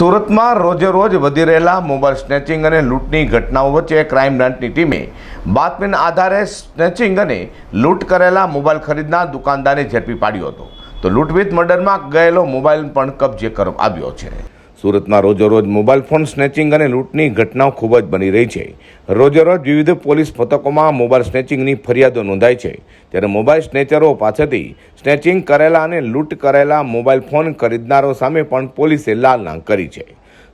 સુરતમાં રોજે રોજ વધી રહેલા મોબાઈલ સ્નેચિંગ અને લૂંટની ઘટનાઓ વચ્ચે ક્રાઇમ બ્રાન્ચની ટીમે બાતમીના આધારે સ્નેચિંગ અને લૂંટ કરેલા મોબાઈલ ખરીદનાર દુકાનદારને ઝડપી પાડ્યો હતો તો લૂંટ વિથ મર્ડરમાં ગયેલો મોબાઈલ પણ કબજે કરવામાં આવ્યો છે। સુરતમાં રોજેરોજ મોબાઈલ ફોન સ્નેચિંગ અને લૂંટની ઘટનાઓ ખૂબ જ બની રહી છે। રોજેરોજ વિવિધ પોલીસ મથકોમાં મોબાઈલ સ્નેચિંગની ફરિયાદો નોંધાય છે, ત્યારે મોબાઈલ સ્નેચરો પાસેથી સ્નેચિંગ કરેલા અને લૂંટ કરેલા મોબાઈલ ફોન ખરીદનારો સામે પણ પોલીસે લાલ કરી છે।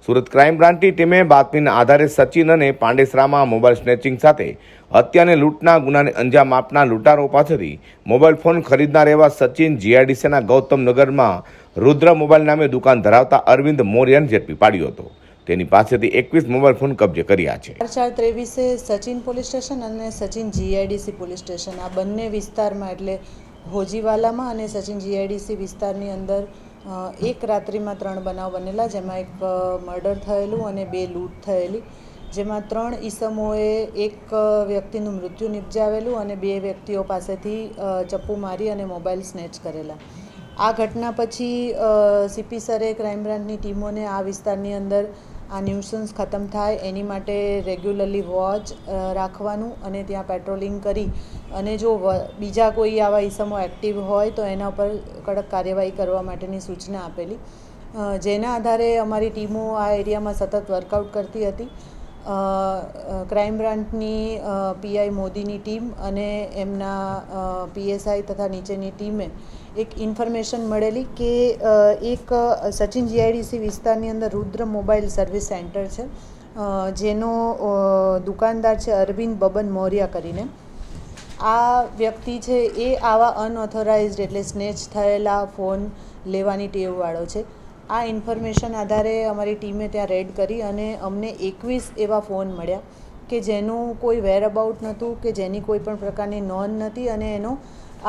સુરત ક્રાઇમ બ્રાન્ચની ટીમે બાતમીના આધારે સચિન અને પાંડેસરામાં મોબાઈલ સ્નેચિંગ સાથે હત્યા અને લૂંટના ગુનાને અંજામ આપનાર લૂંટારો પાસેથી મોબાઈલ ફોન ખરીદનાર એવા સચિન જીઆઈડીસીના ગૌતમનગરમાં રુદ્ર મોબાઈલ નામે દુકાન ધરાવતા અરવિંદ મોર્યાને ઝડપી પાડ્યો હતો। તેની પાસેથી 21 મોબાઈલ ફોન કબજે કર્યા છે। 4/23 સચિન પોલીસ સ્ટેશન અને સચિન જીઆઈડીસી પોલીસ સ્ટેશન આ બંને વિસ્તારમાં એટલે હોજીવાલામાં અને સચિન જીઆઈડીસી વિસ્તારની અંદર એક રાત્રિમાં 3 બનાવ બનેલા, જેમાં એક મર્ડર થયેલું અને 2 લૂંટ થયેલી, જેમાં 3 ઈસમોએ એક વ્યક્તિનું મૃત્યુ નિપજાવેલું અને 2 વ્યક્તિઓ પાસેથી ચપ્પુ મારી અને મોબાઈલ સ્નેચ કરેલા। આ ઘટના પછી સીપી સરે ક્રાઇમ બ્રાન્ચની ટીમોને આ વિસ્તારની અંદર આ ન્યુસન્સ ખતમ થાય એની માટે રેગ્યુલરલી વોચ રાખવાનું અને ત્યાં પેટ્રોલિંગ કરી અને જો બીજા કોઈ આવા ઈસમો એક્ટિવ હોય તો એના પર કડક કાર્યવાહી કરવા માટેની સૂચના આપેલી, જેના આધારે અમારી ટીમો આ એરિયામાં સતત વર્કઆઉટ કરતી હતી। ક્રાઇમ બ્રાન્ચની પીઆઈ મોદીની ટીમ અને એમના પીએસઆઈ તથા નીચેની ટીમે એક ઇન્ફોર્મેશન મળેલી કે એક સચિન જીઆઈડીસી વિસ્તારની અંદર રુદ્ર મોબાઈલ સર્વિસ સેન્ટર છે, જેનો દુકાનદાર છે અરવિંદ બબન મોર્યા કરીને। આ વ્યક્તિ છે એ આવા અનઓથોરાઇઝડ એટલે સ્નેચ થયેલા ફોન લેવાની ટેવવાળો છે। આ ઇન્ફોર્મેશન આધારે અમારી ટીમે ત્યાં રેડ કરી અને અમને 21 એવા ફોન મળ્યા કે જેનું કોઈ વેરઅબાઉટ નહોતું, કે જેની કોઈ પણ પ્રકારની નોંધ નથી અને એનો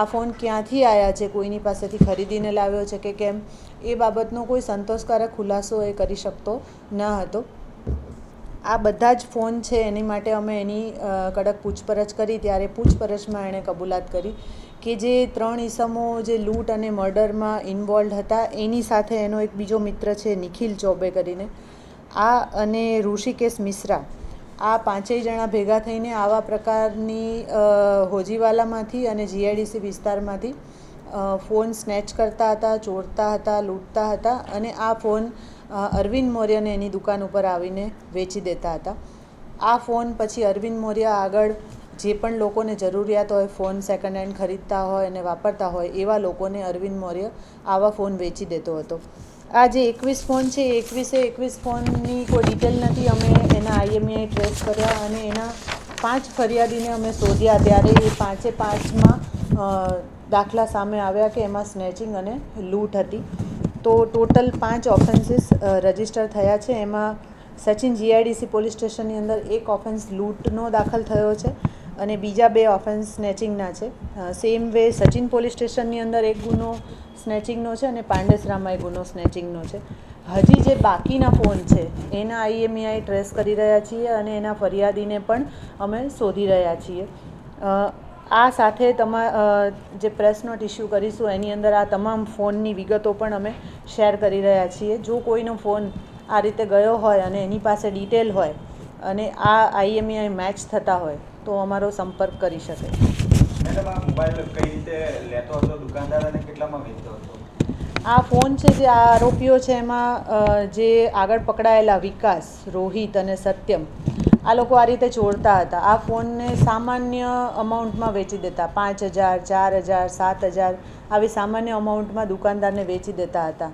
આ ફોન ક્યાંથી આવ્યા છે, કોઈની પાસેથી ખરીદીને લાવ્યો છે કે કેમ, એ બાબતનો કોઈ સંતોષકારક ખુલાસો એ કરી શકતો ન હતો। આ બધા જ ફોન છે એની માટે અમે એની કડક પૂછપરછ કરી, ત્યારે પૂછપરછમાં એણે કબૂલાત કરી કે જે 3 ઈસમો જે લૂંટ અને મર્ડરમાં ઇન્વોલ્વ હતા એની સાથે એનો એક બીજો મિત્ર છે નિખિલ ચોબે કરીને, આ અને ઋષિકેશ મિશ્રા, આ 5 જણા ભેગા થઈને આવા પ્રકારની હોજીવાલામાંથી અને જીઆઈડીસી વિસ્તારમાંથી ફોન સ્નેચ કરતા હતા, ચોરતા હતા, લૂંટતા હતા અને આ ફોન અરવિંદ મોર્યાને એની દુકાન ઉપર આવીને વેચી દેતા હતા। આ ફોન પછી અરવિંદ મોર્યા આગળ જે પણ લોકોને જરૂરિયાત હોય, ફોન સેકન્ડ હેન્ડ ખરીદતા હોય અને વાપરતા હોય એવા લોકોને અરવિંદ મોર્ય આવા ફોન વેચી દેતો હતો। આ જે 21 ફોન છે એ 21 ફોનની કોઈ ડિટેલ નથી, અમે એના આઈએમઈઆઈ ટ્રેસ કર્યા અને એના 5 ફરિયાદીને અમે શોધ્યા, ત્યારે એ 5માં દાખલા સામે આવ્યા કે એમાં સ્નેચિંગ અને લૂંટ હતી। તો ટોટલ 5 ઓફેન્સીસ રજિસ્ટર થયા છે, એમાં સચિન જીઆઈડીસી પોલીસ સ્ટેશનની અંદર એક ઓફેન્સ લૂંટનો દાખલ થયો છે અને બીજા 2 ઓફેન્સ સ્નેચિંગના છે। સેમ વે સચિન પોલીસ સ્ટેશનની અંદર એક ગુનો સ્નેચિંગનો છે અને પાંડેસરામાં એક ગુનો સ્નેચિંગનો છે। હજી જે બાકીના ફોન છે એના આઈએમઈઆઈ ટ્રેસ કરી રહ્યા છીએ અને એના ફરિયાદીને પણ અમે શોધી રહ્યા છીએ। આ સાથે જે પ્રેસ નોટ ઇસ્યુ કરીશું એની અંદર આ તમામ ફોનની વિગતો પણ અમે શેર કરી રહ્યા છીએ। જો કોઈનો ફોન આ રીતે ગયો હોય અને એની પાસે ડિટેલ હોય અને આ આઈએમઈઆઈ મેચ થતા હોય તો અમારો સંપર્ક કરી શકે। મેડમ, આ મોબાઈલ કઈ રીતે લેતો હતો દુકાનદાર અને કેટલામાં વેચતો હતો? આ ફોન છે જે આ આરોપીઓ છે એમાં જે આગળ પકડાયેલા વિકાસ, રોહિત અને સત્યમ, આ લોકો આ રીતે ચોરતા હતા। આ ફોનને સામાન્ય અમાઉન્ટમાં વેચી દેતા, 5,000, 4,000, 7,000 આવી સામાન્ય અમાઉન્ટમાં દુકાનદારને વેચી દેતા હતા।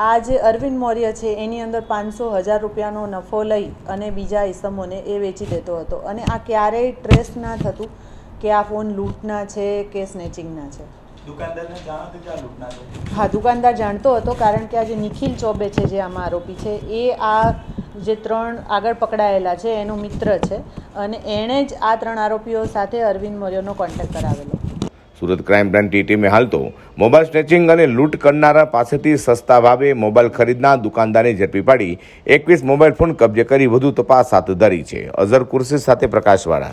આ જે અરવિંદ મોર્ય છે એની અંદર 500,000 રૂપિયાનો નફો લઈ અને બીજા ઈસમોને એ વેચી દેતો હતો અને આ ક્યારેય ટ્રેસ ના થતું કે આ ફોન લૂંટના છે કે સ્નેચિંગના છે। દુકાનદારને જાણતો કે આ લૂંટના છે? હા, દુકાનદાર જાણતો હતો, કારણ કે આ જે નિખિલ ચોબે છે જે આમાં આરોપી છે એ આ જે 3 આગળ પકડાયેલા છે એનો મિત્ર છે અને એણે જ આ 3 આરોપીઓ સાથે અરવિંદ મોર્યનો કોન્ટેક્ટ કરાવેલો। સુરત ક્રાઇમ બ્રાન્ચની ટીમે હાલ તો મોબાઈલ સ્નેચિંગ અને લૂંટ કરનારા પાસેથી સસ્તા ભાવે મોબાઈલ ખરીદનાર દુકાનદારને ઝડપી પાડી 21 મોબાઈલ ફોન કબજે કરી વધુ તપાસ હાથ ધરી છે। અઝર કુર્સી સાથે પ્રકાશવાળા।